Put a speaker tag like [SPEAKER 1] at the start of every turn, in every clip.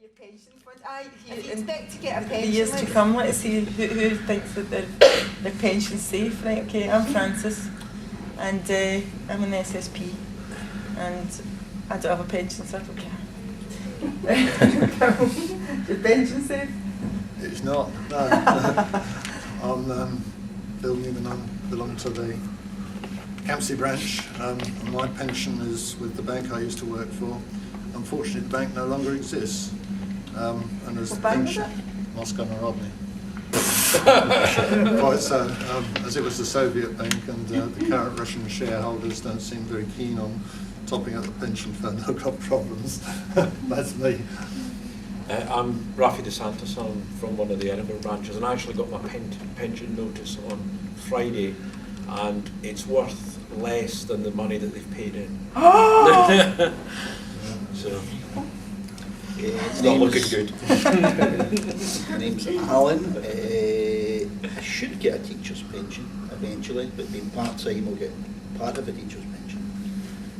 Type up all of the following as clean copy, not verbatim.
[SPEAKER 1] your pension fund. You expect to get a pension.
[SPEAKER 2] The years to come, let's see who thinks that their pension's safe. Right, okay, I'm Francis, and I'm an SSP, and I don't have a pension, so I don't care. Your pension safe?
[SPEAKER 3] It's not, no. I'm Bill Newman, I belong to the Campsie branch, and my pension is with the bank I used to work for. Unfortunately, the bank no longer exists. And as
[SPEAKER 2] what
[SPEAKER 3] the
[SPEAKER 2] bank
[SPEAKER 3] pension,
[SPEAKER 2] was it?
[SPEAKER 3] Moscow Narodny. Quite so, as it was the Soviet bank, and the current Russian shareholders don't seem very keen on topping up the pension fund. I've got problems. That's me.
[SPEAKER 4] I'm Raphie de Santos. I'm from one of the Edinburgh branches, and I actually got my pension notice on Friday, and it's worth less than the money that they've paid in. So it's not looking good.
[SPEAKER 5] My name's Alan. I should get a teacher's pension eventually, but being part-time I'll get part of a teacher's pension.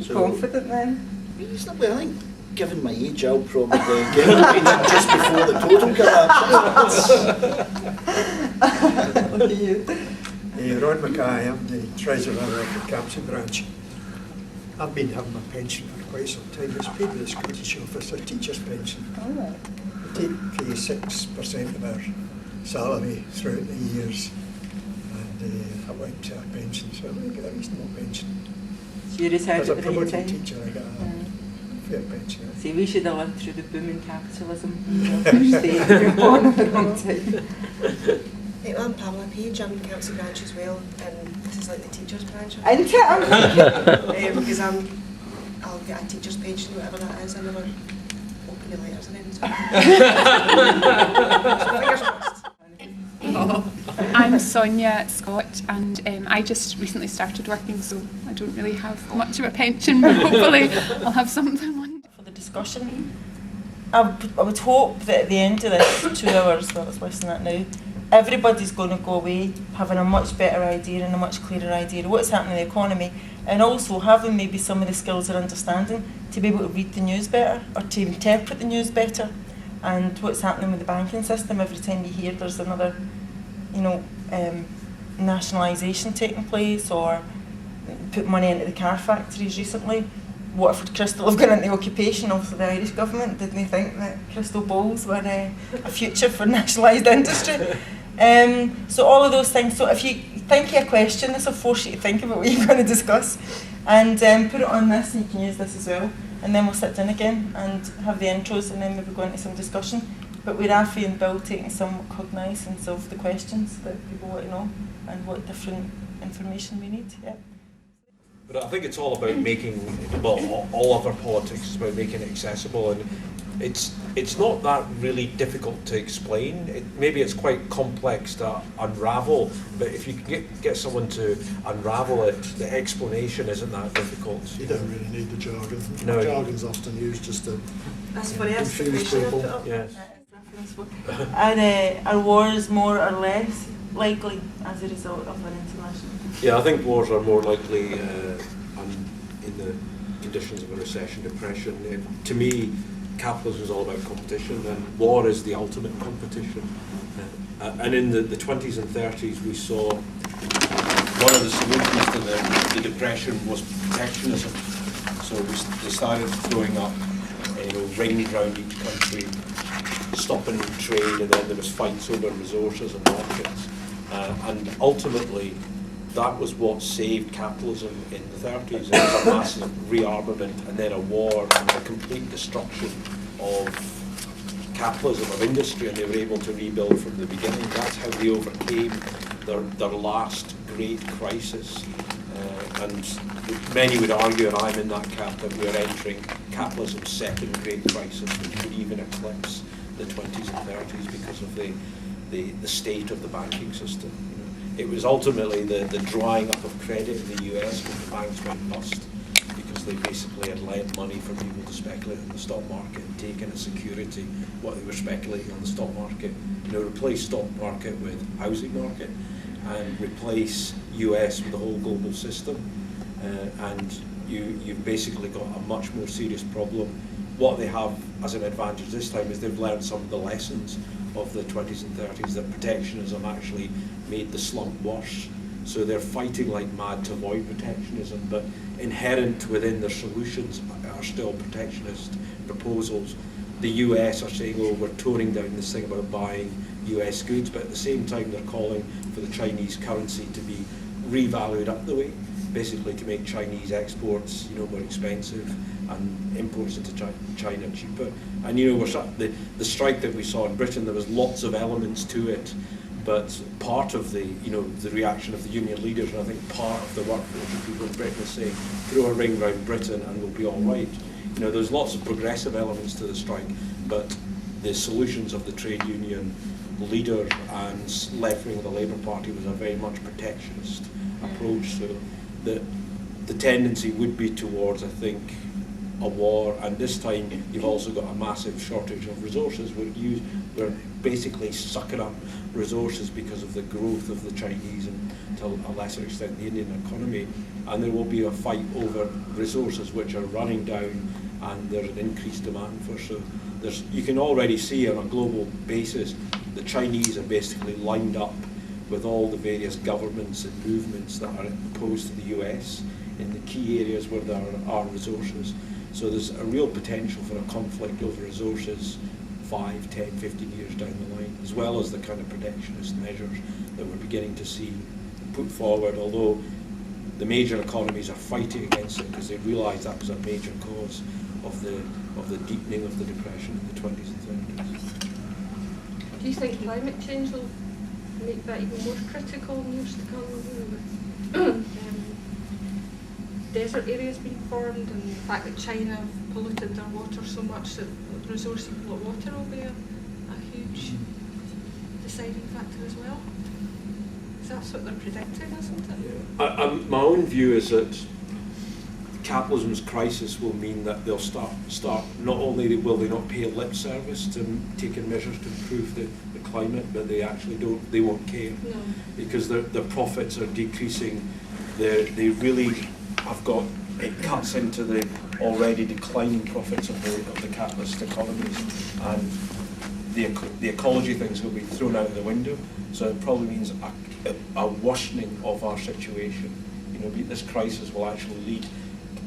[SPEAKER 5] So
[SPEAKER 2] confident then?
[SPEAKER 5] Reasonably, I think, given my age, I'll probably get a pension just before the total collapse.
[SPEAKER 2] Look at you.
[SPEAKER 6] Ron Mackay, I'm the treasurer of the Campsie branch. I've been having my pension for quite some time. It's paid with the Scottish Office, a teacher's pension.
[SPEAKER 2] All right.
[SPEAKER 6] We take 6% of our salary throughout the years, and I went to a pension, so I get a reasonable pension.
[SPEAKER 2] So you retired
[SPEAKER 6] As
[SPEAKER 2] at
[SPEAKER 6] a
[SPEAKER 2] the right
[SPEAKER 6] promoted
[SPEAKER 2] time?
[SPEAKER 6] teacher, I got a fair pension.
[SPEAKER 2] See, we should have lived through the booming capitalism. You're born at the wrong time.
[SPEAKER 7] I'm Pamela Page, I'm in Campsie branch as well, and this is like the teacher's branch.
[SPEAKER 2] Isn't it?
[SPEAKER 7] Because I'll get a teacher's pension, whatever that is. I never open the letters and anything. So fingers crossed.
[SPEAKER 8] I'm Sonia Scott, and I just recently started working, so I don't really have much of a pension, but hopefully I'll have something one day.
[SPEAKER 2] For the discussion, I would hope that at the end of this 2 hours, well, let's listen to that now, everybody's going to go away having a much better idea and a much clearer idea of what's happening in the economy, and also having maybe some of the skills or understanding to be able to read the news better or to interpret the news better, and what's happening with the banking system. Every time you hear there's another, nationalisation taking place, or put money into the car factories recently. Waterford Crystal have gone into occupation. Obviously the Irish government didn't think that crystal balls were a future for nationalised industry. So all of those things. So if you think of a question, this will force you to think about what you're going to discuss, and put it on this, and you can use this as well, and then we'll sit down again and have the intros, and then maybe go into some discussion. But with Raphie and Bill taking some cognisance of the questions that people want to know and what different information we need. Yeah.
[SPEAKER 4] But I think it's all about making, well, all of our politics is about making it accessible, and it's not that really difficult to explain. Maybe it's quite complex to unravel, but if you can get someone to unravel it, the explanation isn't that difficult.
[SPEAKER 3] You don't really need the jargon.
[SPEAKER 4] No.
[SPEAKER 3] Jargon's often used just to
[SPEAKER 7] That's funny, that's the
[SPEAKER 3] confuse
[SPEAKER 7] question I
[SPEAKER 3] people.
[SPEAKER 7] put up.
[SPEAKER 4] Yes.
[SPEAKER 2] And are wars more or less likely as a result of an international?
[SPEAKER 4] Yeah, I think wars are more likely in the conditions of a recession, depression. To me, capitalism is all about competition, and war is the ultimate competition. And in the 20s and 30s, we saw one of the solutions to the depression was protectionism. So they started throwing up, rings around each country, stopping trade, and then there was fights over resources and markets. And ultimately, that was what saved capitalism in the 30s. It was a massive rearmament, and then a war, and a complete destruction of capitalism, of industry, and they were able to rebuild from the beginning. That's how they overcame their last great crisis. And many would argue, and I'm in that camp, that we're entering capitalism's second great crisis, which would even eclipse the 20s and 30s because of the state of the banking system. It was ultimately the drying up of credit in the US when the banks went bust, because they basically had lent money for people to speculate in the stock market and taken as security what they were speculating on the stock market. Replace stock market with housing market, and replace US with the whole global system, and you've basically got a much more serious problem what they have as an advantage this time is they've learned some of the lessons of the 20s and 30s, that protectionism actually made the slump worse. So they're fighting like mad to avoid protectionism, but inherent within their solutions are still protectionist proposals. The US are saying, oh, we're toning down this thing about buying US goods, but at the same time they're calling for the Chinese currency to be revalued up the way, basically to make Chinese exports, more expensive and imports into China cheaper. And the strike that we saw in Britain, there was lots of elements to it, but part of the the reaction of the union leaders, and I think part of the workforce of people in Britain is saying, throw a ring round Britain and we'll be all right. There's lots of progressive elements to the strike, but the solutions of the trade union leader and left wing of the Labour Party was a very much protectionist approach. So the tendency would be towards, I think, a war, and this time you've also got a massive shortage of resources. We're basically sucking up resources because of the growth of the Chinese and to a lesser extent the Indian economy, and there will be a fight over resources which are running down, and there's an increased demand for. So you can already see on a global basis the Chinese are basically lined up with all the various governments and movements that are opposed to the US in the key areas where there are resources. So there's a real potential for a conflict over resources 5, 10, 15 years down the line, as well as the kind of protectionist measures that we're beginning to see put forward, although the major economies are fighting against it because they realise that was a major cause of the deepening of the depression in the 20s and 30s.
[SPEAKER 9] Do you think climate change will make that even more critical in years to come, with desert areas being formed and the fact that China have polluted their water so much that resourceful water will be a huge deciding factor as well? That's what they're predicting, isn't it?
[SPEAKER 4] My own view is that capitalism's crisis will mean that they'll start. Not only will they not pay lip service to taking measures to improve the climate, but they actually don't. They won't care,
[SPEAKER 9] no.
[SPEAKER 4] Because their profits are decreasing. They really have got. It cuts into the already declining profits of the capitalist economies, and the ecology things will be thrown out of the window. So it probably means a worsening of our situation. This crisis will actually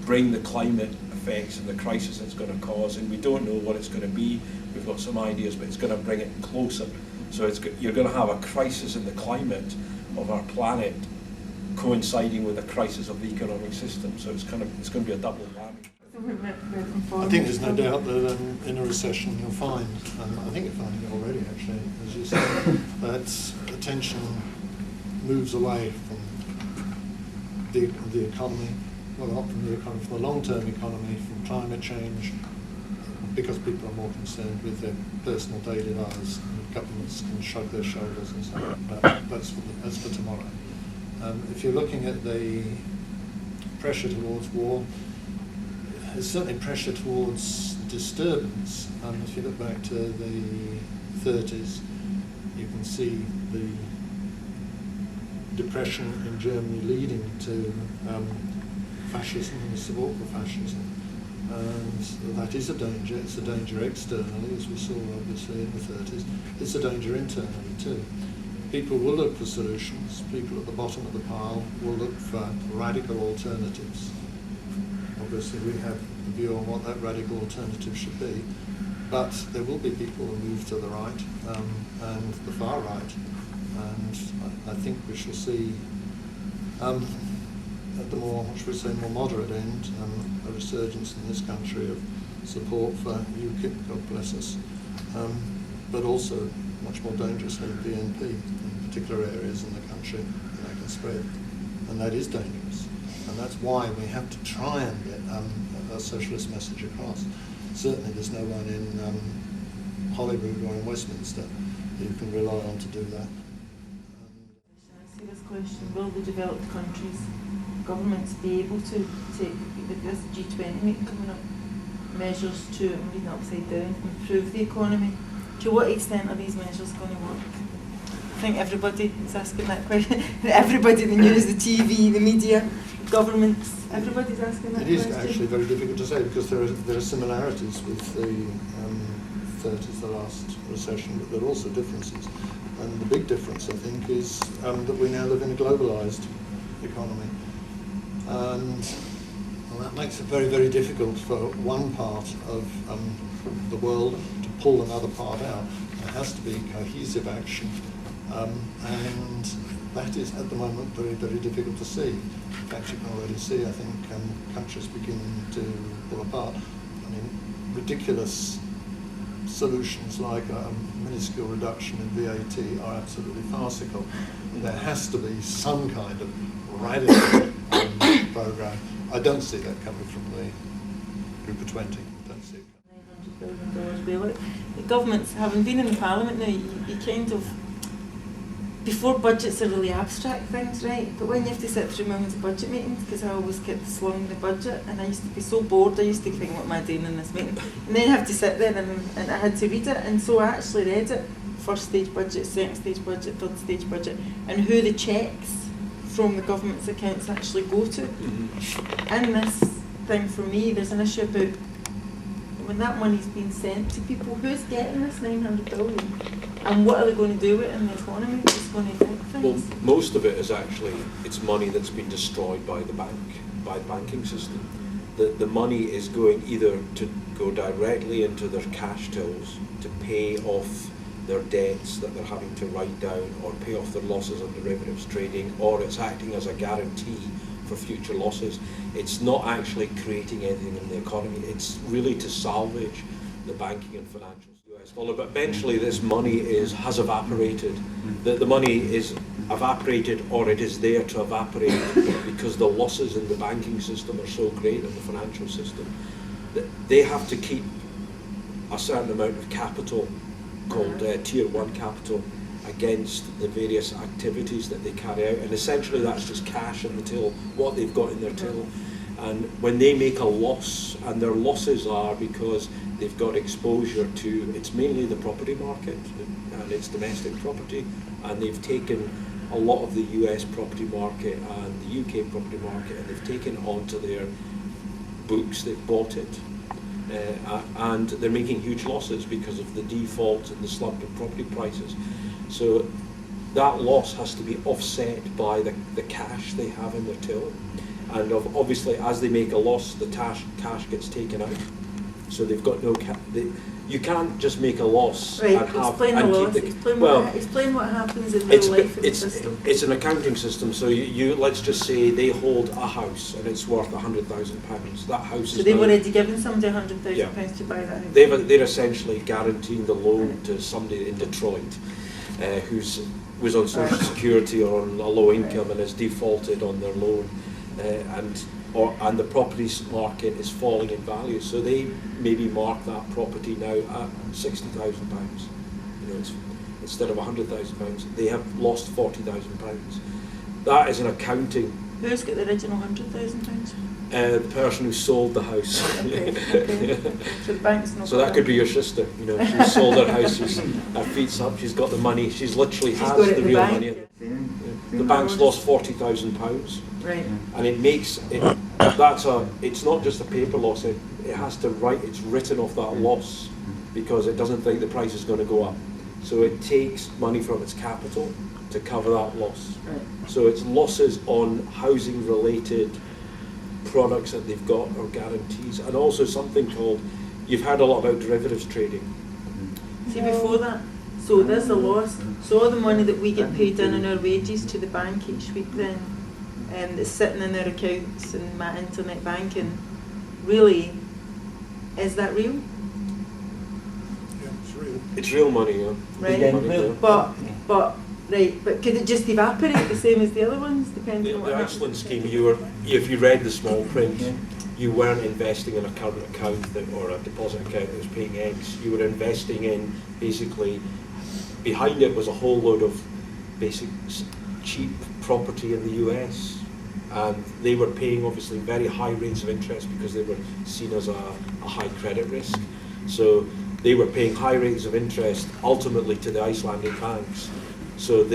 [SPEAKER 4] bring the climate effects and the crisis it's going to cause, and we don't know what it's going to be. We've got some ideas, but it's going to bring it closer. So you're going to have a crisis in the climate of our planet coinciding with a crisis of the economic system. So it's going to be a double whammy.
[SPEAKER 3] I think there's no doubt that in a recession you'll find, I think you're finding it already actually, as you say, that attention moves away from the economy, well, not from the economy, from the long-term economy, from climate change, because people are more concerned with their personal daily lives, and governments can shrug their shoulders and say, that's for tomorrow. If you're looking at the pressure towards war, there's certainly pressure towards disturbance. If you look back to the 30s, you can see the depression in Germany leading to fascism and the support for fascism. And that is a danger. It's a danger externally, as we saw obviously in the 30s. It's a danger internally too. People will look for solutions. People at the bottom of the pile will look for radical alternatives. Obviously we have a view on what that radical alternative should be, but there will be people who move to the right and the far right, and I think we shall see at the more moderate end a resurgence in this country of support for UKIP, God bless us, but also much more dangerously BNP in particular areas in the country, and that can spread, and that is dangerous. And that's why we have to try and get a socialist message across. Certainly there's no one in Holyrood or in Westminster who you can rely on to do that.
[SPEAKER 2] I see this question, will the developed countries' governments be able to take this G20 meeting coming up, measures to, I'm reading upside down, improve the economy? To what extent are these measures going to work? I think everybody is asking that question. Everybody, the news, the TV, the media, governments? Everybody's asking that
[SPEAKER 3] It is
[SPEAKER 2] question.
[SPEAKER 3] actually very difficult to say because there are similarities with the 30s, the last recession, but there are also differences. And the big difference, I think, is that we now live in a globalised economy. And well, that makes it very, very difficult for one part of the world to pull another part out. There has to be cohesive action. And that is, at the moment, very, very difficult to see. In fact, you can already see, I think, countries beginning to pull apart. I mean, ridiculous solutions like a minuscule reduction in VAT are absolutely farcical. There has to be some kind of radical programme. I don't see that coming from the Group of 20. Don't see it coming.
[SPEAKER 2] $900 bailout. The governments, having been in the Parliament now, you kind of, before budgets are really abstract things, right? But when you have to sit through millions of budget meetings, because I always kept slung the budget, and I used to be so bored, I used to think, what am I doing in this meeting? And then you have to sit there and I had to read it, and so I actually read it. First stage budget, second stage budget, third stage budget, and who the checks from the government's accounts actually go to. In this thing, for me, there's an issue about when that money's being sent to people, who's getting this 900 billion? And what are they going to do with it in the economy? It's going to affect things.
[SPEAKER 4] Well, most of it is actually, it's money that's been destroyed by the banking system. The money is going either to go directly into their cash tills to pay off their debts that they're having to write down, or pay off their losses on derivatives trading, or it's acting as a guarantee for future losses. It's not actually creating anything in the economy. It's really to salvage the banking and financial US dollar. But eventually this money has evaporated. The money is evaporated, or it is there to evaporate because the losses in the banking system are so great, in the financial system, that they have to keep a certain amount of capital called Tier 1 capital against the various activities that they carry out, and essentially that's just cash in the till, what they've got in their till. And when they make a loss, and their losses are because they've got exposure to, it's mainly the property market and it's domestic property, and they've taken a lot of the US property market and the UK property market, and they've taken it onto their books, they've bought it. And they're making huge losses because of the default and the slump in property prices. So that loss has to be offset by the cash they have in their till. And obviously, as they make a loss, the cash gets taken out. So they've got no cash. You can't just make a loss
[SPEAKER 2] Right,
[SPEAKER 4] and have
[SPEAKER 2] explain the
[SPEAKER 4] and
[SPEAKER 2] loss.
[SPEAKER 4] keep the
[SPEAKER 2] Explain what happens in real life in the system.
[SPEAKER 4] it's an accounting system. So you let's just say they hold a house and it's worth £100,000. That house
[SPEAKER 2] So
[SPEAKER 4] is
[SPEAKER 2] they've
[SPEAKER 4] now,
[SPEAKER 2] already given somebody £100,000
[SPEAKER 4] Yeah.
[SPEAKER 2] to buy that house.
[SPEAKER 4] they're essentially guaranteeing the loan to somebody in Detroit who was on social security or on a low income and has defaulted on their loan, and the property market is falling in value. So they maybe mark that property now at £60,000. You know, instead of £100,000, they have lost £40,000. That is an accounting.
[SPEAKER 2] Who's got the original £100,000?
[SPEAKER 4] The person who sold the house.
[SPEAKER 2] Okay. So the bank's not.
[SPEAKER 4] So that could be your sister. You know, she sold her house. Her feet's up. She's got the money. She's literally
[SPEAKER 2] She's
[SPEAKER 4] has
[SPEAKER 2] got it
[SPEAKER 4] the
[SPEAKER 2] in
[SPEAKER 4] real
[SPEAKER 2] bank.
[SPEAKER 4] money. The bank's lost £40,000,
[SPEAKER 2] Right.
[SPEAKER 4] and it makes it. It's not just a paper loss. It has to write. It's written off that loss because it doesn't think the price is going to go up. So it takes money from its capital to cover that loss.
[SPEAKER 2] Right.
[SPEAKER 4] So it's losses on housing-related products that they've got, or guarantees, and also something called, you've heard a lot about derivatives trading.
[SPEAKER 2] See, before that, so there's a loss. So all the money that we get paid in on our wages to the bank each week then, that's sitting in our accounts and my internet banking, really, is that real?
[SPEAKER 3] Yeah, it's real.
[SPEAKER 4] It's real money, yeah.
[SPEAKER 2] Right.
[SPEAKER 4] Money, yeah.
[SPEAKER 2] But could it just evaporate the same as the other ones, depending on what
[SPEAKER 4] The
[SPEAKER 2] happens?
[SPEAKER 4] Iceland scheme, if you read the small print, you weren't investing in a current account or a deposit account that was paying X. You were investing in, basically, behind it was a whole load of basic cheap property in the US, and they were paying obviously very high rates of interest because they were seen as a high credit risk. So they were paying high rates of interest ultimately to the Icelandic banks. So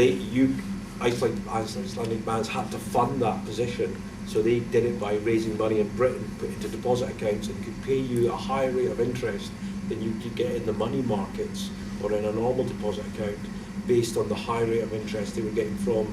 [SPEAKER 4] Icelandic banks had to fund that position. So they did it by raising money in Britain, put it into deposit accounts, and could pay you a higher rate of interest than you could get in the money markets or in a normal deposit account, based on the high rate of interest they were getting from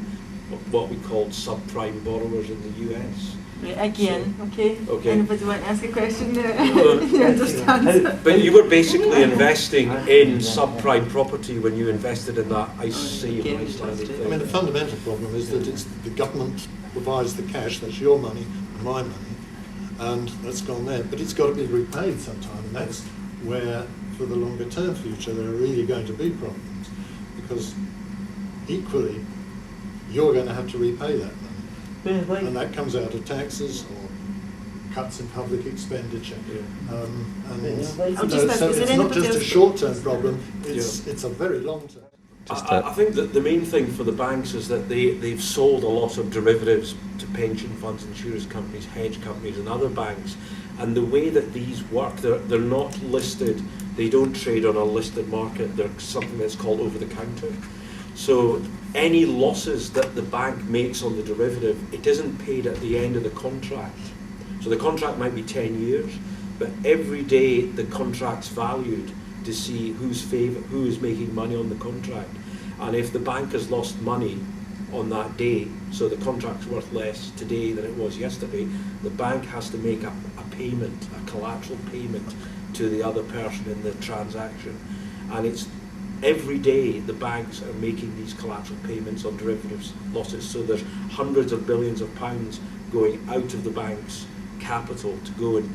[SPEAKER 4] what we called subprime borrowers in the US.
[SPEAKER 2] Right, again, okay.
[SPEAKER 4] Okay.
[SPEAKER 2] Anybody want to ask a question there? You understand?
[SPEAKER 4] But you were basically investing in subprime property when you invested in that Icelandic thing.
[SPEAKER 3] I mean, the fundamental problem is that it's the government provides the cash, that's your money, my money, and that's gone there. But it's got to be repaid sometime, and that's where, for the longer term future, there are really going to be problems, because equally, you're going to have to repay that money. And that comes out of taxes or cuts in public expenditure. And so it's not just a short-term problem, it's a very long-term.
[SPEAKER 4] I think that the main thing for the banks is that they've sold a lot of derivatives to pension funds, insurance companies, hedge companies and other banks. And the way that these work, they're not listed, they don't trade on a listed market, they're something that's called over-the-counter. So any losses that the bank makes on the derivative, it isn't paid at the end of the contract. So the contract might be 10 years, but every day the contract's valued to see who is making money on the contract. And if the bank has lost money on that day, so the contract's worth less today than it was yesterday, the bank has to make a payment, a collateral payment to the other person in the transaction. And it's every day the banks are making these collateral payments on derivatives losses. So there's hundreds of billions of pounds going out of the bank's capital to go and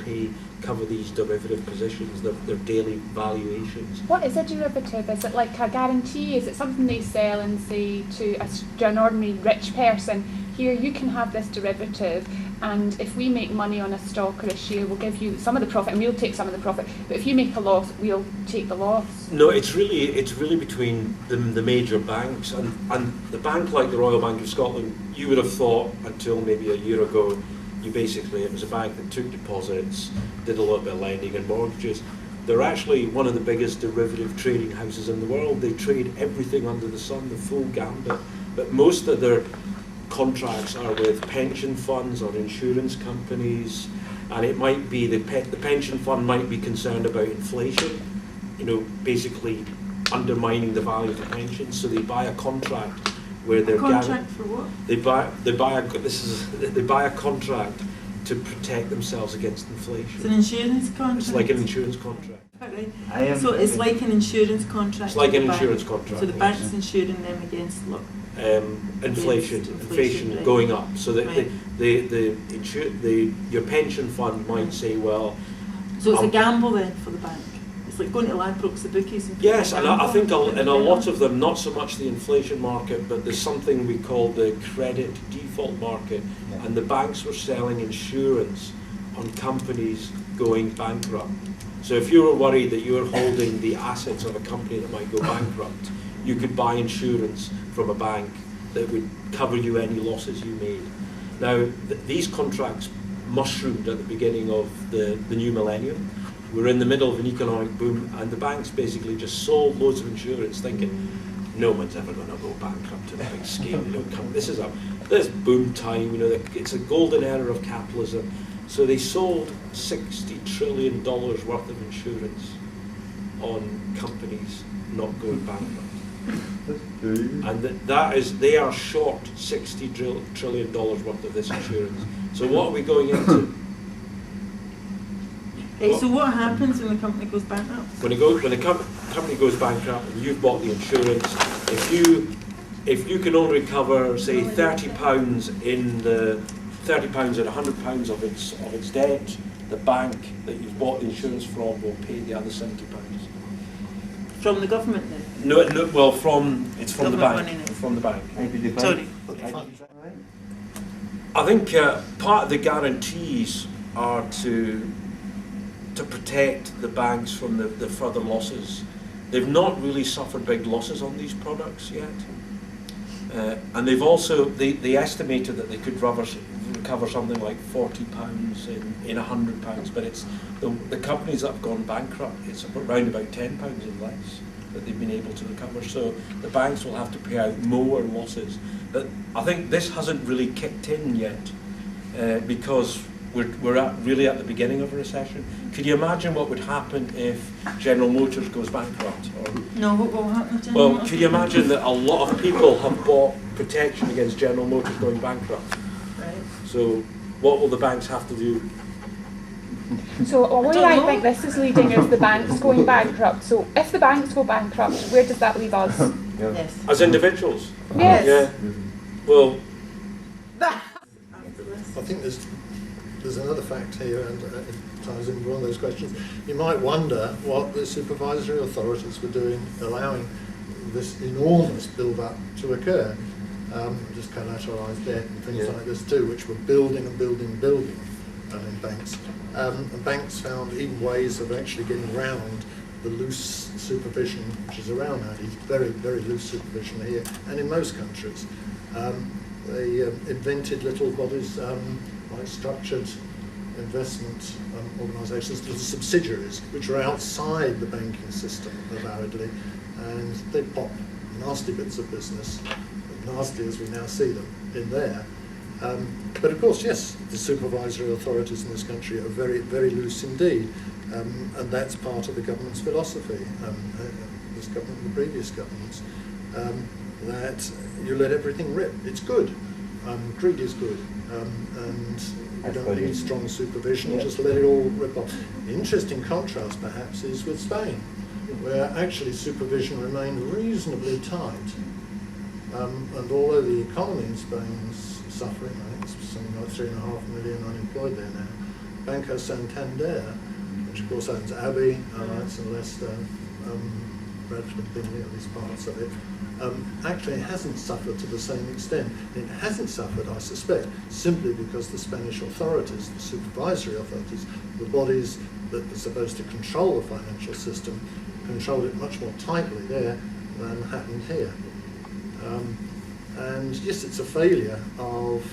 [SPEAKER 4] cover these derivative positions, their daily valuations.
[SPEAKER 8] What is a derivative? Is it like a guarantee? Is it something they sell and say to an ordinary rich person, here you can have this derivative, and if we make money on a stock or a share, we'll give you some of the profit and we'll take some of the profit, but if you make a loss, we'll take the loss?
[SPEAKER 4] No, it's really between the major banks, and the bank like the Royal Bank of Scotland, you would have thought until maybe a year ago, it was a bank that took deposits, did a little bit of lending and mortgages. They're actually one of the biggest derivative trading houses in the world. They trade everything under the sun, the full gambit. But most of their contracts are with pension funds or insurance companies, and it might be the pension fund might be concerned about inflation, basically undermining the value of the pension. So they buy a contract where they're
[SPEAKER 2] contract for what? They
[SPEAKER 4] buy a contract to protect themselves against inflation.
[SPEAKER 2] It's an insurance contract.
[SPEAKER 4] It's like an insurance contract.
[SPEAKER 2] Right. So it's like an insurance contract.
[SPEAKER 4] It's like an insurance contract.
[SPEAKER 2] So the bank's insuring them against
[SPEAKER 4] inflation going up. So that your pension fund might say, well.
[SPEAKER 2] So it's a gamble then for the bank. It's like going to Ladbrokes, the bookies. And
[SPEAKER 4] yes, and I think in a lot of them, not so much the inflation market, but there's something we call the credit default market, and the banks were selling insurance on companies going bankrupt. So if you were worried that you were holding the assets of a company that might go bankrupt, you could buy insurance from a bank that would cover you any losses you made. Now, these contracts mushroomed at the beginning of the new millennium. We're in the middle of an economic boom, and the banks basically just sold loads of insurance, thinking no one's ever going to go bankrupt in a big scale. This is boom time. It's a golden era of capitalism. So they sold $60 trillion worth of insurance on companies not going bankrupt, and they are short $60 trillion worth of this insurance. So what are we going into?
[SPEAKER 2] So what happens when the company goes bankrupt?
[SPEAKER 4] When a company goes bankrupt and you've bought the insurance, if you can only recover, say, £30 in the £30 and £100 of its debt, the bank that you've bought the insurance from will pay the other £70.
[SPEAKER 2] From the government then?
[SPEAKER 4] No, well, it's from the bank.
[SPEAKER 2] Money now.
[SPEAKER 4] From the bank.
[SPEAKER 2] Sorry.
[SPEAKER 4] I think part of the guarantees are to protect the banks from the further losses. They've not really suffered big losses on these products yet, and they've also they estimated that they could recover something like £40 in £100, but it's the companies that have gone bankrupt, it's around about £10 and less that they've been able to recover. So the banks will have to pay out more losses. But I think this hasn't really kicked in yet because we're really at the beginning of a recession. Could you imagine what would happen if General Motors goes bankrupt? Or,
[SPEAKER 2] No, what will happen to General
[SPEAKER 4] well,
[SPEAKER 2] Motors?
[SPEAKER 4] could you imagine that a lot of people have bought protection against General Motors going bankrupt?
[SPEAKER 2] Right.
[SPEAKER 4] So what will the banks have to do?
[SPEAKER 8] So where I think this is leading is the banks going bankrupt. So if the banks go bankrupt, where does that leave us?
[SPEAKER 2] Yes.
[SPEAKER 4] As individuals?
[SPEAKER 8] Yes.
[SPEAKER 4] Yeah. Well,
[SPEAKER 3] I think there's another fact here, and it ties in with one of those questions. You might wonder what the supervisory authorities were doing, allowing this enormous build-up to occur. Just collateralised debt and things like this too, which were building and building in banks. And banks found even ways of actually getting around the loose supervision which is around now. It's very, very loose supervision here and in most countries. They invented little bodies like structured investment organisations, little subsidiaries, which are outside the banking system, avowedly, and they pop nasty bits of business, nasty as we now see them, in there. But of course, yes, the supervisory authorities in this country are very, very loose indeed, and that's part of the government's philosophy, this government and the previous governments, that you let everything rip. It's good. Greed is good, and you don't need strong supervision, just let it all rip off. The interesting contrast, perhaps, is with Spain, where actually supervision remained reasonably tight. And although the economy in Spain is suffering, I think it's something like 3.5 million unemployed there now, Banco Santander, which of course owns Abbey, and Leicester, Bradford and Bingley, at least parts of it, actually hasn't suffered to the same extent. It hasn't suffered, I suspect, simply because the Spanish authorities, the supervisory authorities, the bodies that are supposed to control the financial system, controlled it much more tightly there than happened here. And yes, it's a failure of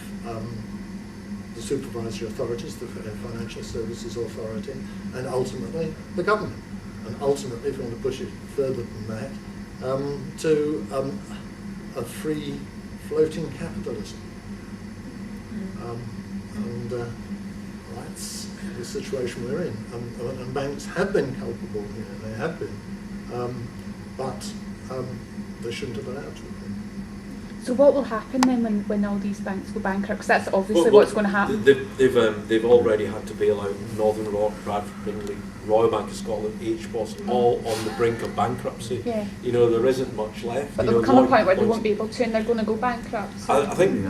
[SPEAKER 3] the supervisory authorities, the Financial Services Authority, and ultimately the government. And ultimately, if you want to push it further than that, to a free floating capitalism. And that's the situation we're in. And banks have been culpable here, they have been, but they shouldn't have allowed to.
[SPEAKER 8] So what will happen then when all these banks go bankrupt? Because that's obviously what's going to happen.
[SPEAKER 4] They've already had to bail out Northern Rock, Bradford, Bingley, Royal Bank of Scotland, HBOS, all on the brink of bankruptcy.
[SPEAKER 8] Yeah.
[SPEAKER 4] You know, there isn't much left.
[SPEAKER 8] But there'll come a point where they won't be able to, and they're going to go bankrupt. So.
[SPEAKER 4] I think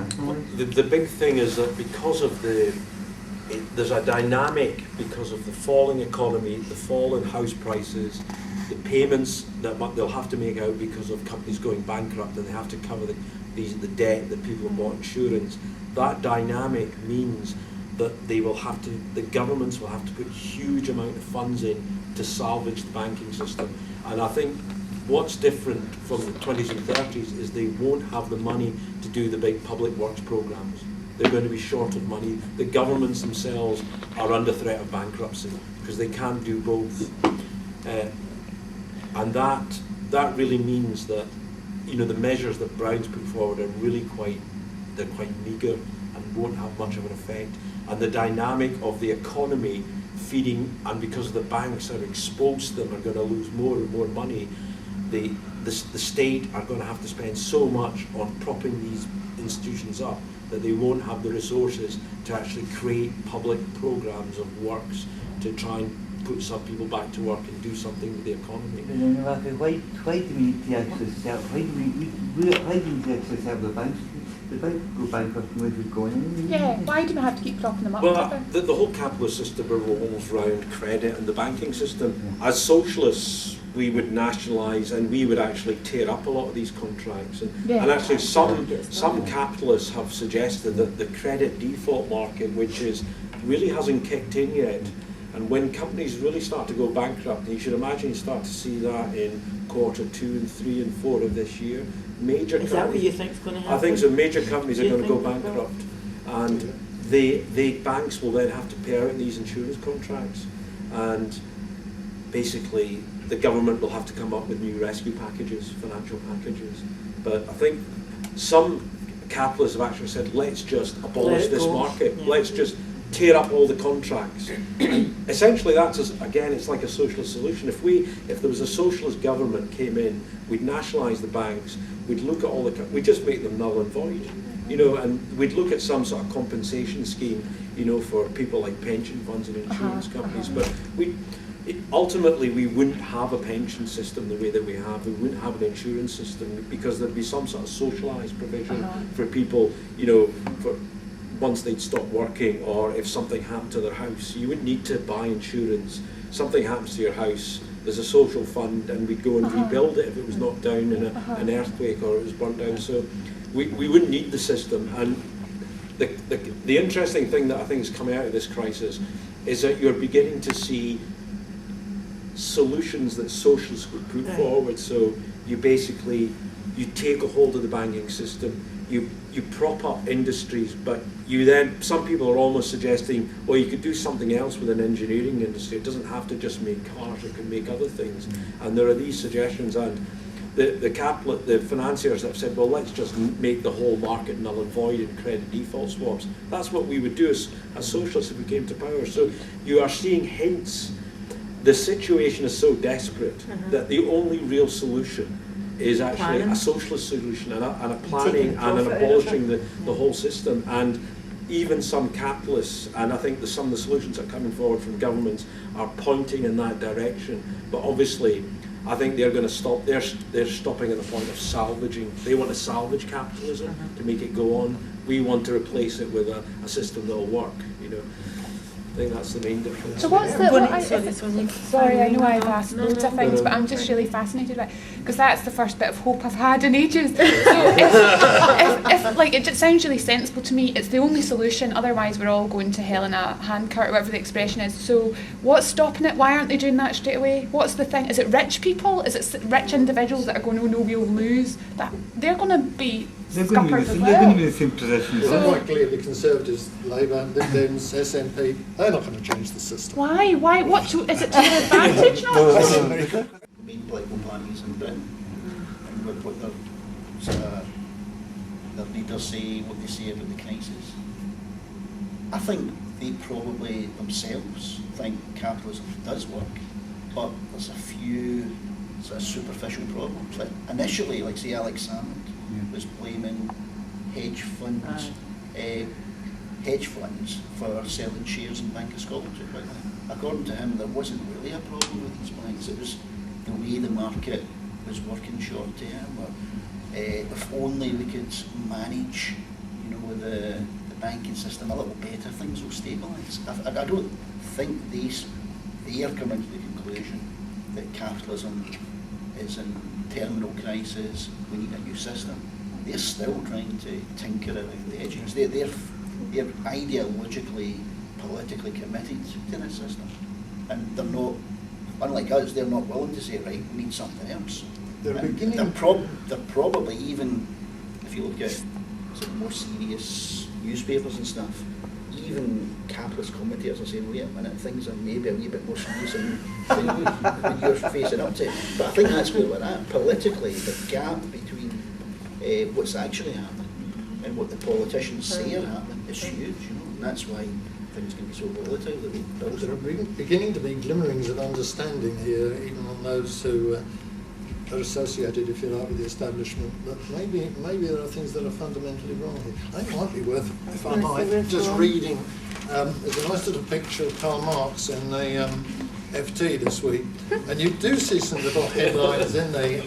[SPEAKER 4] the big thing is that because of there's a dynamic because of the falling economy, the fall in house prices, the payments that they'll have to make out because of companies going bankrupt, and they have to cover the debt that people have bought insurance. That dynamic means that the governments will have to put huge amount of funds in to salvage the banking system. And I think what's different from the 20s and 30s is they won't have the money to do the big public works programs. They're going to be short of money. The governments themselves are under threat of bankruptcy because they can't do both. And that really means that, you know, the measures that Brown's put forward are really quite meagre and won't have much of an effect. And the dynamic of the economy feeding, and because the banks are exposed to them, are going to lose more and more money. The state are going to have to spend so much on propping these institutions up that they won't have the resources to actually create public programs of works to try and put some people back to work and do something with the economy.
[SPEAKER 10] Why do we need to actually sell? Why do we need to actually sell the banks? The banks go bankrupt and we're going.
[SPEAKER 8] Yeah, why do we have to keep propping them up?
[SPEAKER 4] Well, the whole capitalist system revolves around credit and the banking system. As socialists, we would nationalise and we would actually tear up a lot of these contracts. And actually some capitalists have suggested that the credit default market, which really hasn't kicked in yet, and when companies really start to go bankrupt, and you should imagine you start to see that in quarter 2 and 3 and 4 of this year,
[SPEAKER 2] Is that what you think is going to happen?
[SPEAKER 4] I think so. Major companies are going to go bankrupt, and the banks will then have to pay out these insurance contracts, and basically the government will have to come up with new rescue packages, financial packages. But I think some capitalists have actually said, let's just abolish this market,
[SPEAKER 2] Yeah.
[SPEAKER 4] let's just tear up all the contracts. And essentially that's, again, it's like a socialist solution. If there was a socialist government came in, we'd nationalise the banks, we'd look at all we'd just make them null and void, you know, and we'd look at some sort of compensation scheme, you know, for people like pension funds and insurance companies, but ultimately we wouldn't have a pension system the way that we have. We wouldn't have an insurance system because there'd be some sort of socialised provision for people, you know, for once they'd stop working, or if something happened to their house. You wouldn't need to buy insurance. Something happens to your house, there's a social fund, and we'd go and rebuild it if it was knocked down in an earthquake or it was burnt down. So we wouldn't need the system. And the interesting thing that I think is coming out of this crisis is that you're beginning to see solutions that socialists would put forward. So you basically, you take a hold of the banking system, you prop up industries, but you then, some people are almost suggesting, well, you could do something else with an engineering industry. It doesn't have to just make cars, it can make other things. And there are these suggestions, and the financiers have said, well, let's just make the whole market null and void in credit default swaps. That's what we would do as socialists if we came to power. So you are seeing hints. The situation is so desperate that the only real solution is actually a socialist solution and a planning and an abolishing the whole system. And even some capitalists, and I think some of the solutions that are coming forward from governments are pointing in that direction. But obviously, I think they're going to stop. They're stopping at the point of salvaging. They want to salvage capitalism to make it go on. We want to replace it with a system that will work. You know. I think that's the main difference.
[SPEAKER 8] So what's sorry, I know I've asked loads of things, but I'm just really fascinated by it, because that's the first bit of hope I've had in ages. So if like, it just sounds really sensible to me, it's the only solution, otherwise we're all going to hell in a handcart, whatever the expression is. So what's stopping it? Why aren't they doing that straight away? What's the thing? Is it rich people? Is it rich individuals that are going, oh no, we'll lose? That they're going to be scuppered as well.
[SPEAKER 10] They're going to be in the same position.
[SPEAKER 3] So quite clearly, Conservatives, Labour, Lib Dems, SNP, they're not going to change the system.
[SPEAKER 8] Why? What? Is it to their advantage?
[SPEAKER 5] Main political parties in Britain, and what their leaders say, what they say about the crisis. I think they probably themselves think capitalism does work, but there's a few sort of superficial problems. Like initially, like say Alex Salmond was blaming hedge funds for selling shares in Bank of Scotland. According to him, there wasn't really a problem with these banks. It was the way the market was working short term, or if only we could manage, you know, the banking system a little better, things will stabilise. I don't think they are coming to the conclusion that capitalism is in terminal crisis, we need a new system. They're still trying to tinker around the edges. They're ideologically, politically committed to this system. And they're not, unlike us, they're not willing to say, right, we need something else. They're probably even, if you look at sort of more serious newspapers and stuff, even capitalist commentators are saying, wait a minute, things are maybe a wee bit more serious than you're facing up to. But I think that's where we're at. Politically, the gap between what's actually happening and what the politicians say are happening is huge, you know, and that's why things can be so volatile that we build
[SPEAKER 3] There are beginning to be glimmerings of understanding here, even on those who are associated, if you like, with the establishment, that maybe there are things that are fundamentally wrong here. I think it might be worth, if I might, just reading. There's a nice little picture of Karl Marx in the FT this week, and you do see some little headlines in the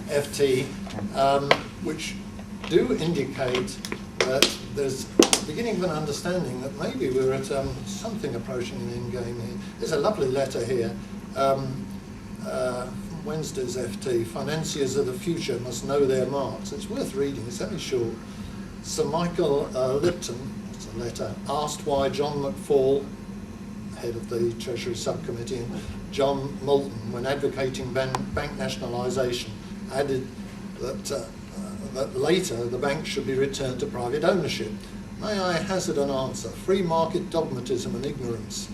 [SPEAKER 3] FT which do indicate that there's the beginning of an understanding that maybe we're at something approaching an end game here. There's a lovely letter here. Wednesday's FT, financiers of the future must know their marks. It's worth reading, it's only short. Sir Michael Lipton, it's a letter, asked why John McFall, head of the Treasury Subcommittee, and John Moulton, when advocating bank nationalisation, added that later the bank should be returned to private ownership. May I hazard an answer? Free market dogmatism and ignorance.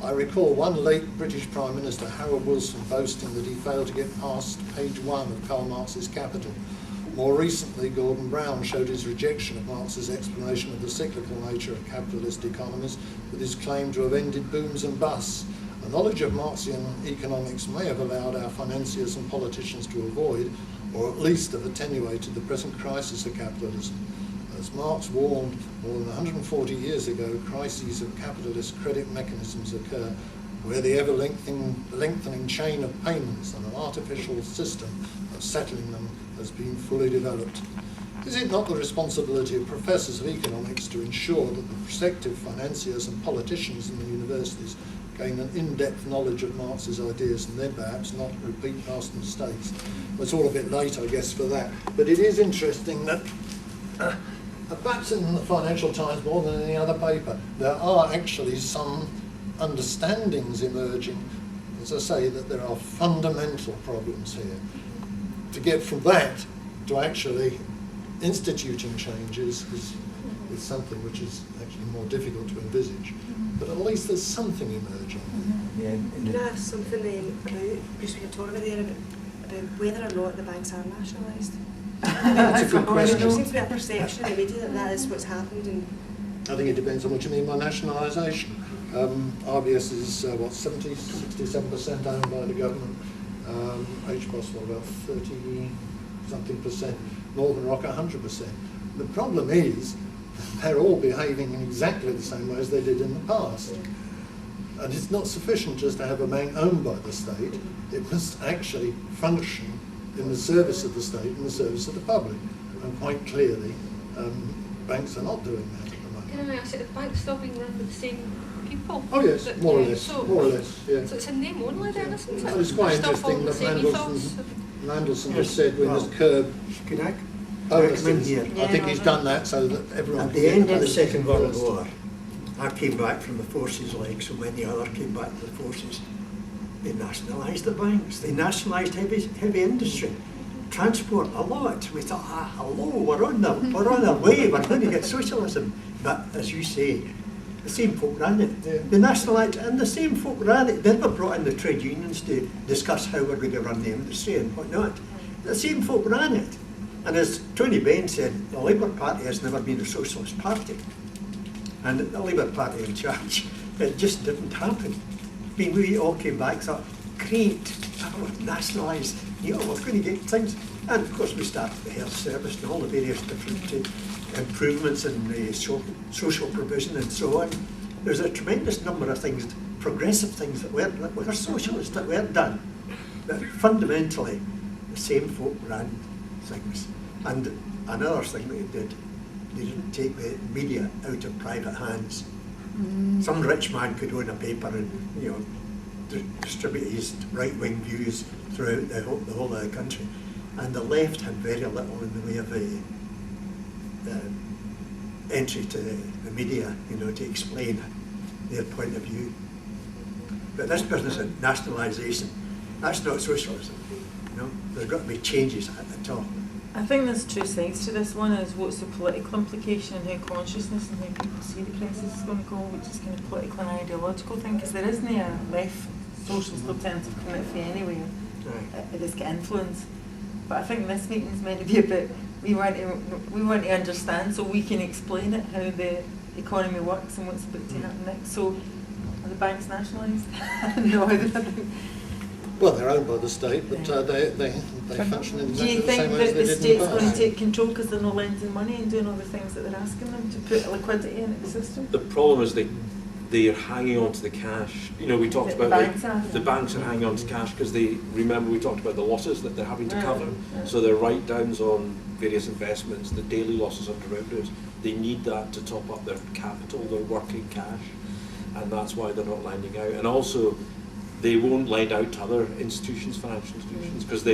[SPEAKER 3] I recall one late British Prime Minister, Harold Wilson, boasting that he failed to get past page 1 of Karl Marx's Capital. More recently, Gordon Brown showed his rejection of Marx's explanation of the cyclical nature of capitalist economies with his claim to have ended booms and busts. A knowledge of Marxian economics may have allowed our financiers and politicians to avoid, or at least have attenuated, the present crisis of capitalism. As Marx warned more than 140 years ago, crises of capitalist credit mechanisms occur where the ever-lengthening chain of payments and an artificial system of settling them has been fully developed. Is it not the responsibility of professors of economics to ensure that the prospective financiers and politicians in the universities gain an in-depth knowledge of Marx's ideas and then perhaps not repeat past mistakes? Well, it's all a bit late, I guess, for that. But it is interesting that perhaps in the Financial Times more than any other paper, there are actually some understandings emerging, as I say, that there are fundamental problems here. To get from that to actually instituting changes is something which is actually more difficult to envisage. But at least there's something emerging.
[SPEAKER 10] Yeah,
[SPEAKER 7] Can I ask something about, because we were talking about there, about whether or not the banks are nationalised?
[SPEAKER 3] That's a good question.
[SPEAKER 7] There seems to be a perception in the media that that is what's happened. And
[SPEAKER 3] I think it depends on what you mean by nationalisation. RBS is, 67% owned by the government. HBOS, about 30-something%. Northern Rock, 100%. The problem is, they're all behaving in exactly the same way as they did in the past. And it's not sufficient just to have a bank owned by the state. It must actually function in the service of the state, in the service of the public. And quite clearly, banks are not doing that at the moment.
[SPEAKER 9] Can I ask, are the banks still being run by the same people?
[SPEAKER 3] Oh yes,
[SPEAKER 9] That,
[SPEAKER 3] more or less, yeah.
[SPEAKER 9] So it's in name only then, isn't it?
[SPEAKER 3] Well, it's quite
[SPEAKER 9] They're still
[SPEAKER 3] interesting
[SPEAKER 9] following
[SPEAKER 3] that
[SPEAKER 9] the same ethos.
[SPEAKER 3] Mandelson just said we must curb.
[SPEAKER 6] Could I
[SPEAKER 3] Oh,
[SPEAKER 6] come in here?
[SPEAKER 3] I think he's done that so that everyone.
[SPEAKER 6] At
[SPEAKER 3] can
[SPEAKER 6] the
[SPEAKER 3] get
[SPEAKER 6] end of the
[SPEAKER 3] benefit
[SPEAKER 6] Second World
[SPEAKER 3] first.
[SPEAKER 6] War, I came back from the forces like so many others came back to the forces. They nationalised the banks, they nationalised heavy industry, transport a lot. We thought, hello, we're on our way, we're going to get socialism. But as you say, the same folk ran it.
[SPEAKER 3] Yeah.
[SPEAKER 6] They nationalised it, and the same folk ran it. They never brought in the trade unions to discuss how we're going to run the industry and whatnot. The same folk ran it. And as Tony Benn said, the Labour Party has never been a socialist party. And the Labour Party in charge, it just didn't happen. I mean, we all came back and thought, great, we've nationalised, we're going to get things. And of course we started the health service and all the various different improvements in the social provision and so on. There's a tremendous number of things, progressive things that were socialist, that weren't done. But fundamentally, the same folk ran things. And another thing they did, they didn't take the media out of private hands. Some rich man could own a paper and distribute his right-wing views throughout the whole of the country. And the left had very little in the way of entry to the media, to explain their point of view. But this business of nationalisation, that's not socialism. There's got to be changes at all.
[SPEAKER 2] I think there's two sides to this. One is what's the political implication and how consciousness and how people see the crisis is going to go, which is kind of political and ideological thing, because there isn't a left socialist alternative committee anywhere. It has got influence. But I think this meeting is meant to be about we want to understand so we can explain it, how the economy works and what's about to happen next. So are the banks nationalised? No, I don't think.
[SPEAKER 3] Well, they're owned by the state, but they function in
[SPEAKER 2] Do you
[SPEAKER 3] exactly the
[SPEAKER 2] think
[SPEAKER 3] same way
[SPEAKER 2] that
[SPEAKER 3] as they
[SPEAKER 2] the
[SPEAKER 3] did in
[SPEAKER 2] state's
[SPEAKER 3] the
[SPEAKER 2] going
[SPEAKER 3] past.
[SPEAKER 2] to take control because they're not lending money and doing all the things that they're asking them to put liquidity into the system?
[SPEAKER 4] The problem is they're hanging on to the cash. We talked
[SPEAKER 2] The
[SPEAKER 4] about
[SPEAKER 2] banks
[SPEAKER 4] the banks are hanging on to cash because remember we talked about the losses that they're having to cover.
[SPEAKER 2] Yeah.
[SPEAKER 4] So their write-downs on various investments, the daily losses on derivatives, they need that to top up their capital, their working cash, and that's why they're not lending out. And also, they won't lend out to other institutions, financial institutions, because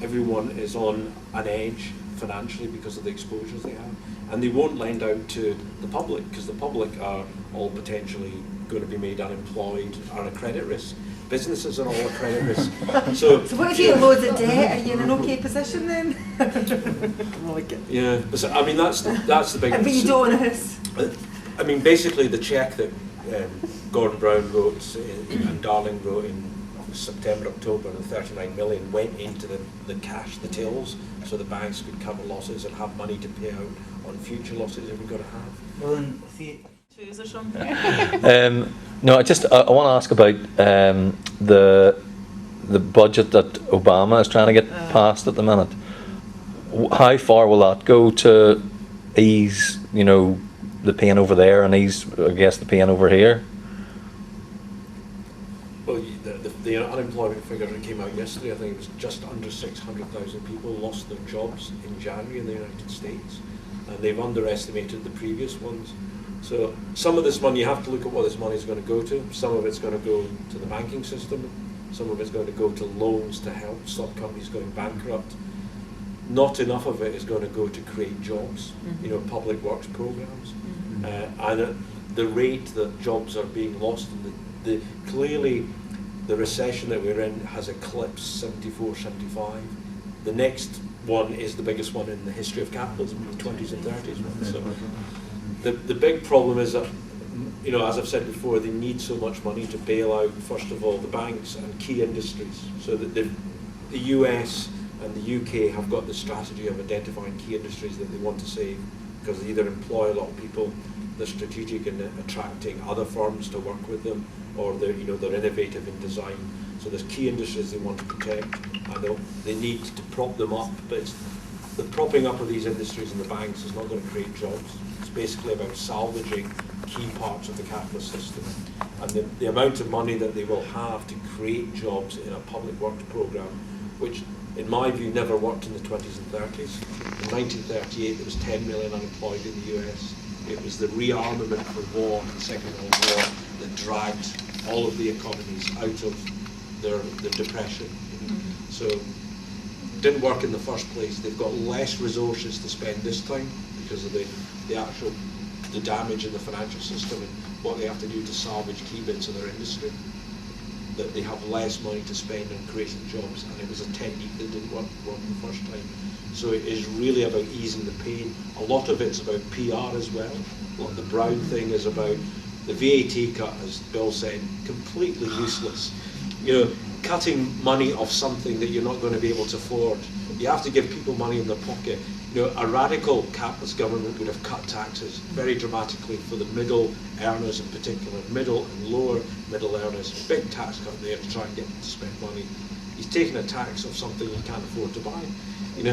[SPEAKER 4] everyone is on an edge financially because of the exposures they have. And they won't lend out to the public because the public are all potentially going to be made unemployed, are a credit risk. Businesses are all a credit risk. So
[SPEAKER 2] what if you have loads of debt? Are you in an okay position then?
[SPEAKER 4] Yeah, so, I mean that's the big.
[SPEAKER 2] But you don't own a house.
[SPEAKER 4] I mean, basically the cheque that Gordon Brown wrote and Darling wrote in September, October, the 39 million went into the cash, the tills, so the banks could cover losses and have money to pay out on future losses if we're going to have.
[SPEAKER 10] Well, then, see,
[SPEAKER 2] Choose or something.
[SPEAKER 11] No, I want to ask about the budget that Obama is trying to get passed at the minute. How far will that go to ease, the pain over there and ease, I guess, the pain over here?
[SPEAKER 4] Well, the unemployment figure that came out yesterday, I think it was just under 600,000 people lost their jobs in January in the United States, and they've underestimated the previous ones. So some of this money, you have to look at what this money is going to go to. Some of it's going to go to the banking system. Some of it's going to go to loans to help stop companies going bankrupt. Not enough of it is going to go to create jobs, public works programs. And the rate that jobs are being lost, and clearly the recession that we're in has eclipsed 74, 75. The next one is the biggest one in the history of capitalism, the 20s and 30s. So the big problem is that, as I've said before, they need so much money to bail out, first of all, the banks and key industries. So that the US and the UK have got the strategy of identifying key industries that they want to save, because they either employ a lot of people, they're strategic in attracting other firms to work with them, or they're innovative in design. So there's key industries they want to protect, and they need to prop them up. But the propping up of these industries and the banks is not going to create jobs. It's basically about salvaging key parts of the capitalist system. And the amount of money that they will have to create jobs in a public works program, which in my view never worked in the 20s and 30s. In 1938 there was 10 million unemployed in the US. It was the rearmament for war, the Second World War, that dragged all of the economies out of their depression. So it didn't work in the first place. They've got less resources to spend this time because of the damage in the financial system and what they have to do to salvage key bits of their industry. That they have less money to spend on creating jobs, and it was a technique that didn't work the first time. So it is really about easing the pain. A lot of it's about PR as well. What the Brown thing is about, the VAT cut, as Bill said, completely useless. Cutting money off something that you're not going to be able to afford. You have to give people money in their pocket. A radical capitalist government would have cut taxes very dramatically for the middle earners in particular, middle and lower middle earners. Big tax cut there to try and get them to spend money. He's taking a tax of something you can't afford to buy.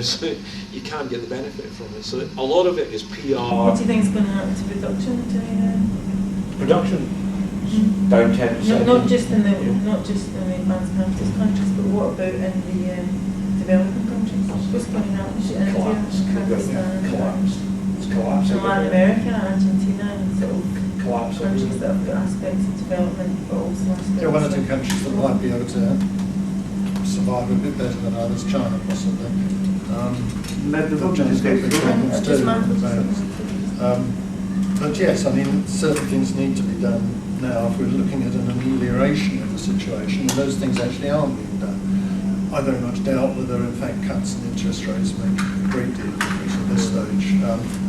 [SPEAKER 4] So you can't get the benefit from it. So a lot of it is PR.
[SPEAKER 2] What do you think is going to happen to production?
[SPEAKER 4] Production down 10%.
[SPEAKER 2] Not just in the advanced capitalist countries, but what about in the developing countries? What's going to happen?
[SPEAKER 4] Collapse. It's collapsing.
[SPEAKER 2] Latin America, Argentina, and sort of
[SPEAKER 4] collapse
[SPEAKER 2] countries that have got aspects of development, but also aspects.
[SPEAKER 3] There are one or two countries that might be able to survive a bit better than others. China, possibly. But yes, certain things need to be done now if we're looking at an amelioration of the situation, and those things actually aren't being done. I very much doubt whether, in fact, cuts in interest rates make a great deal of difference at this stage.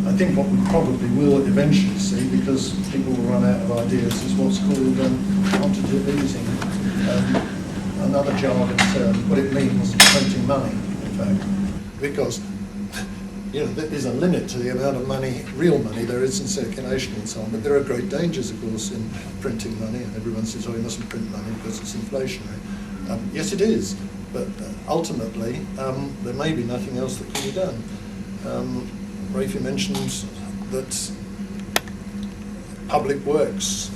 [SPEAKER 3] I think what we probably will eventually see, because people will run out of ideas, is what's called quantitative easing. Another jargon term, what it means is printing money, in fact, because there's a limit to the amount of money, real money, there is in circulation and so on, but there are great dangers, of course, in printing money, and everyone says, you mustn't print money because it's inflationary. Yes, it is, but ultimately, there may be nothing else that can be done. Raphie mentioned that public works,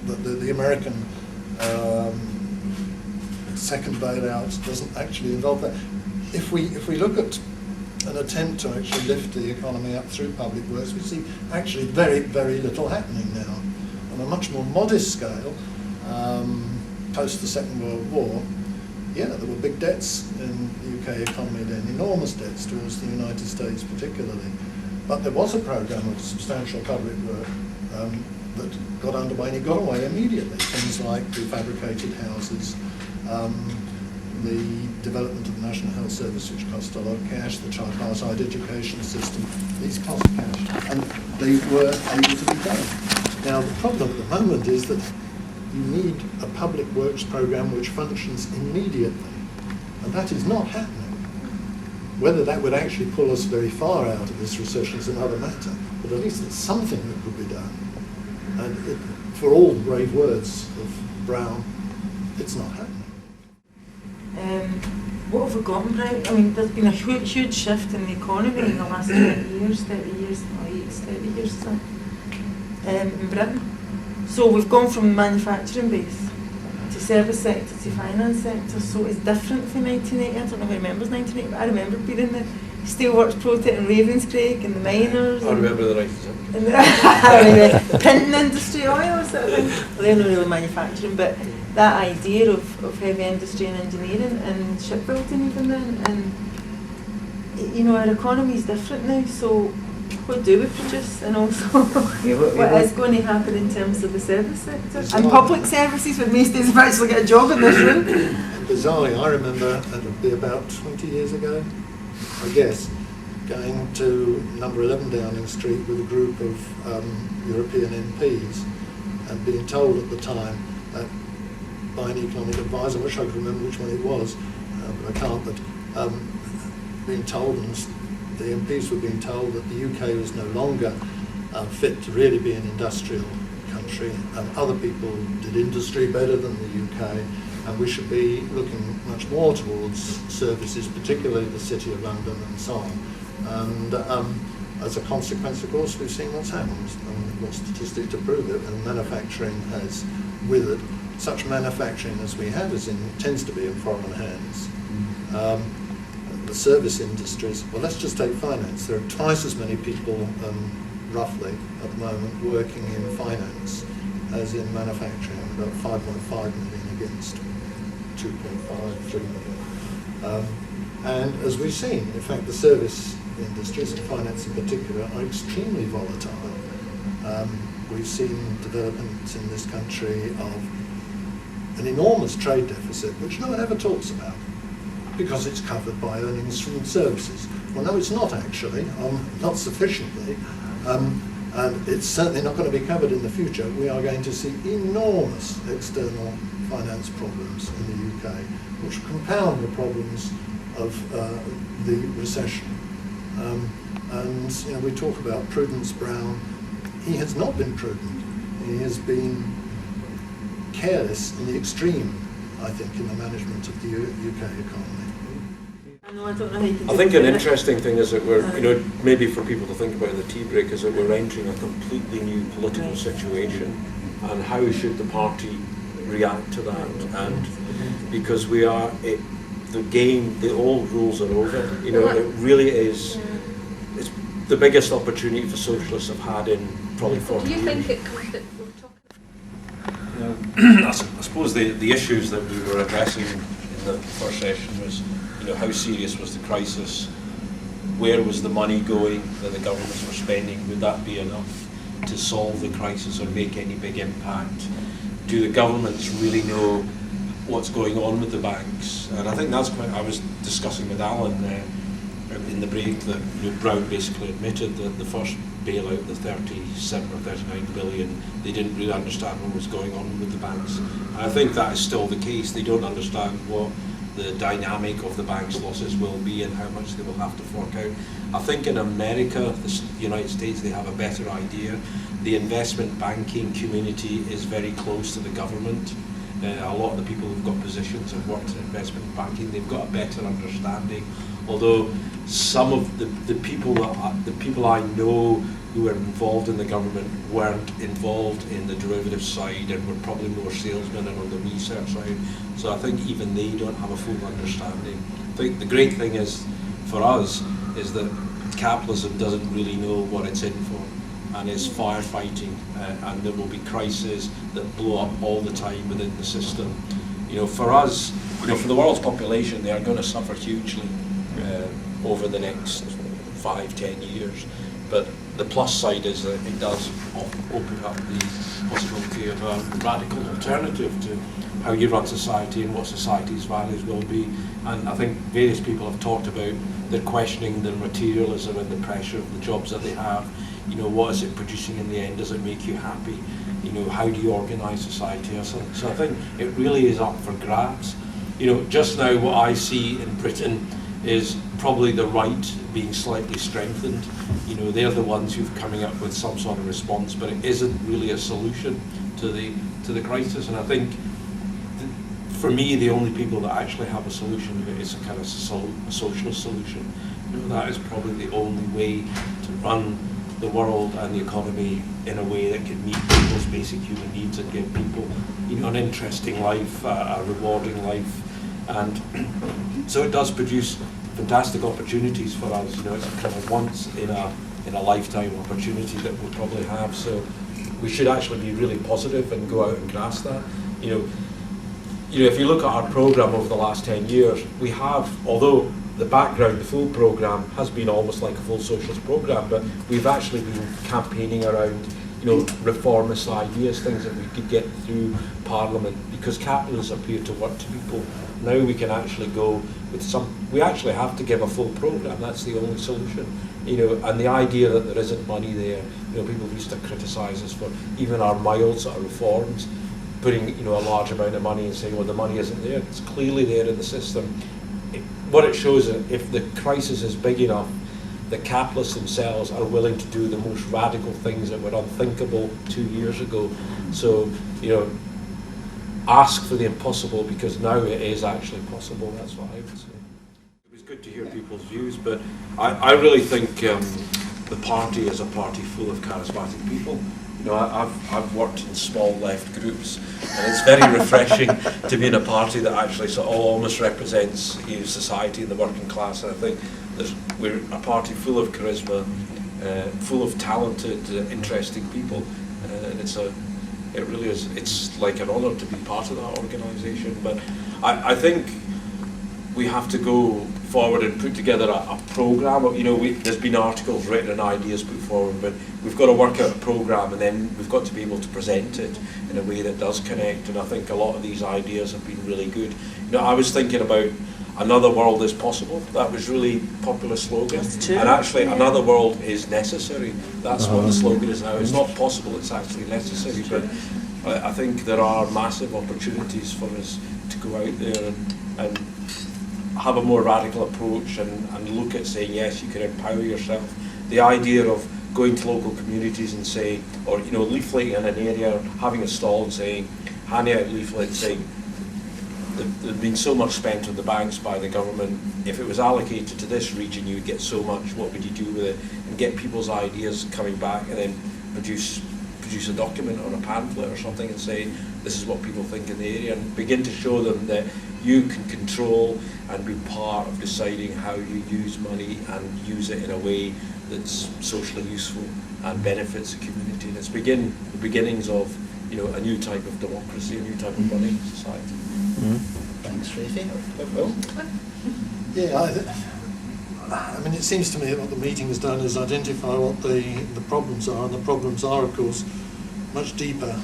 [SPEAKER 3] the American second bailout doesn't actually involve that. If we look at an attempt to actually lift the economy up through public works, we see actually very, very little happening now. On a much more modest scale, post the Second World War, there were big debts in the UK economy then, enormous debts towards the United States particularly. But there was a programme of substantial public work that got underway, and it got away immediately. Things like prefabricated houses, the development of the National Health Service, which cost a lot of cash, the tripartite education system, these cost cash, and they were able to be done. Now, the problem at the moment is that You need a public works programme which functions immediately, and that is not happening. Whether that would actually pull us very far out of this recession is another matter, but at least it's something that could be done. And for all the brave words of Brown, it's not happening.
[SPEAKER 2] What have we gotten, Brian? I mean, there's been a huge shift in the economy in the last 30 years, 30 years, so, in Britain. So we've gone from manufacturing base to service sector to finance sector, so it's different from 1980. I don't know who remembers 1980, but I remember being in the steelworks project in Ravenscraig and the miners.
[SPEAKER 4] I remember the 90s.
[SPEAKER 2] The printing industry, oil sort of thing. Well, they're not really manufacturing, but that idea of heavy industry and engineering and shipbuilding even then, and you know, our economy is different now, so what do we produce, and also what is going to happen in terms of the service sector and public services, when most days have actually got a job in this room.
[SPEAKER 3] Bizarrely, I remember, it would be about 20 years ago, I guess, going to number 11 Downing Street with a group of European MPs and being told at the time that by an economic advisor, I wish I could remember which one it was, but I can't, but being told, and the MPs were being told that the UK was no longer fit to really be an industrial country. Other people did industry better than the UK, and we should be looking much more towards services, particularly the City of London and so on. And as a consequence, of course, we've seen what's happened. We've got statistics to prove it, and manufacturing has withered. Such manufacturing as we have tends to be in foreign hands. The service industries, well, let's just take finance. There are twice as many people, roughly, at the moment, working in finance as in manufacturing, about 5.5 million against 2.5, 3 million. And as we've seen, in fact, the service industries, and finance in particular, are extremely volatile. We've seen developments in this country of an enormous trade deficit, which no one ever talks about, because it's covered by earnings from services. Well, no, it's not actually, not sufficiently, and it's certainly not going to be covered in the future. We are going to see enormous external finance problems in the UK, which compound the problems of the recession. And you know, we talk about Prudence Brown. He has not been prudent. He has been careless in the extreme, I think, in the management of the UK economy.
[SPEAKER 4] I think an interesting thing is that we're, you know, maybe for people to think about in the tea break, is that we're entering a completely new political situation, and how should the party react to that? And because we are, the game, the old rules are over. You know, it really is. It's the biggest opportunity for socialists have had in probably 40 years.
[SPEAKER 9] Do you think it comes that we're talking?
[SPEAKER 4] I suppose the issues that we were addressing in the first session was, you know, how serious was the crisis? Where was the money going that the governments were spending? Would that be enough to solve the crisis or make any big impact? Do the governments really know what's going on with the banks? And I think that's quite, I was discussing with Alan in the break that, you know, Brown basically admitted that the first bailout, the 37 or 39 billion, they didn't really understand what was going on with the banks. And I think that is still the case. They don't understand what the dynamic of the bank's losses will be and how much they will have to fork out. I think in America, the United States, they have a better idea. The investment banking community is very close to the government. A lot of the people who've got positions have worked in investment banking. They've got a better understanding. Although some of the people I know who are involved in the government weren't involved in the derivative side and were probably more salesmen and on the research side. So I think even they don't have a full understanding. I think the great thing is, for us, is that capitalism doesn't really know what it's in for, and is firefighting, and there will be crises that blow up all the time within the system. You know, for us, you know, for the world's population, they are going to suffer hugely over the next 5-10 years. But the plus side is that it does open up the possibility of a radical alternative to how you run society and what society's values will be. And I think various people have talked about they're questioning the materialism and the pressure of the jobs that they have. You know, what is it producing in the end? Does it make you happy? you know, how do you organise society or something. So I think it really is up for grabs. You know, just now what I see in Britain is probably the right being slightly strengthened. You know, they're the ones who've coming up with some sort of response, but it isn't really a solution to the crisis. And I think, for me, the only people that actually have a solution is a kind of socialist solution. You know, that is probably the only way to run the world and the economy in a way that can meet people's basic human needs and give people, you know, an interesting life, a rewarding life. And so it does produce fantastic opportunities for us. You know, it's a kind of once in a lifetime opportunity that we'll probably have. So we should actually be really positive and go out and grasp that. You know, if you look at our programme over the last 10 years, we have, although the background, the full programme has been almost like a full socialist programme, but we've actually been campaigning around, you know, reformist ideas, things that we could get through Parliament, because capitalism appeared to work to people. Now we can actually go with we actually have to give a full programme, that's the only solution. You know, and the idea that there isn't money there, you know, people used to criticise us for even our mild sort of reforms, putting, you know, a large amount of money and saying, well, the money isn't there. It's clearly there in the system. What it shows is if the crisis is big enough, the capitalists themselves are willing to do the most radical things that were unthinkable 2 years ago. So, you know, ask for the impossible, because now it is actually possible. That's what I would say. It was good to hear people's views, but I really think the party is a party full of charismatic people. You know, I've worked in small left groups, and it's very refreshing to be in a party that actually sort of almost represents, you know, society and the working class. And I think we're a party full of charisma, full of talented, interesting people, and it really is. It's like an honour to be part of that organisation. But I think we have to go forward and put together a programme. You know, there's been articles written and ideas put forward, but we've got to work out a programme, and then we've got to be able to present it in a way that does connect. And I think a lot of these ideas have been really good. You know, I was thinking about another world is possible. That was really popular slogan. And actually, another world is necessary. That's what the slogan is now. It's not possible, it's actually necessary. But I think there are massive opportunities for us to go out there and have a more radical approach and look at saying, yes, you can empower yourself. The idea of going to local communities and saying, or, you know, leafleting in an area, having a stall and saying, handing out leaflets saying, there's been so much spent on the banks by the government. If it was allocated to this region, you would get so much. What would you do with it? And get people's ideas coming back, and then produce a document or a pamphlet or something and say, this is what people think in the area, and begin to show them that you can control and be part of deciding how you use money and use it in a way that's socially useful and benefits the community. And it's the beginnings of, you know, a new type of democracy, a new type of running society.
[SPEAKER 5] Thanks, Raphie. Will?
[SPEAKER 3] Yeah, I mean, it seems to me what the meeting has done is identify what the problems are, and the problems are, of course, much deeper,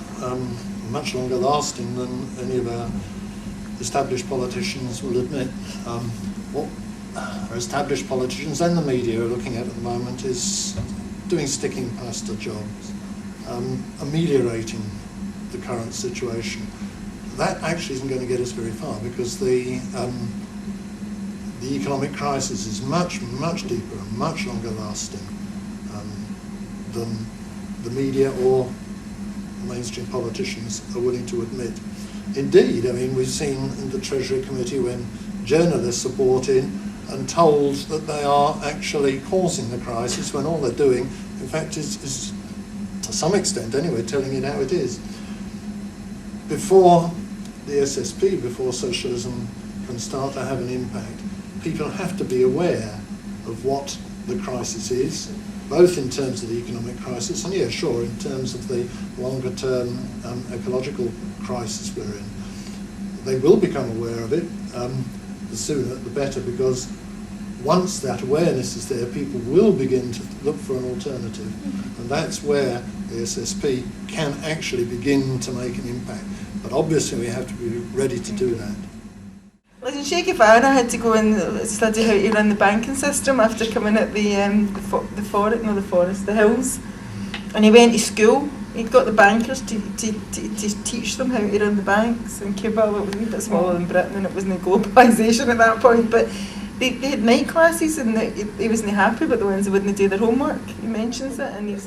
[SPEAKER 3] much longer lasting than any of our established politicians will admit. What our established politicians and the media are looking at the moment is doing sticking plaster jobs, ameliorating the current situation. That actually isn't going to get us very far, because the economic crisis is much, much deeper and much longer lasting than the media or mainstream politicians are willing to admit. Indeed, I mean, we've seen in the Treasury Committee when journalists are brought in and told that they are actually causing the crisis, when all they're doing, in fact, is to some extent anyway, telling it how it is. Before the SSP, before socialism can start to have an impact, people have to be aware of what the crisis is, both in terms of the economic crisis and, yeah, sure, in terms of the longer-term ecological crisis we're in. They will become aware of it, the sooner the better, because once that awareness is there, people will begin to look for an alternative, and that's where the SSP can actually begin to make an impact. But obviously we have to be ready to do that.
[SPEAKER 2] Listen, Shaky Farina had to go and study how to run the banking system after coming at the hills. And he went to school. He'd got the bankers to teach them how to run the banks in Cuba. It was a wee bit smaller than Britain, and it wasn't globalisation at that point. But they had night classes, and he wasn't happy about the ones that wouldn't do their homework. He mentions it, and he's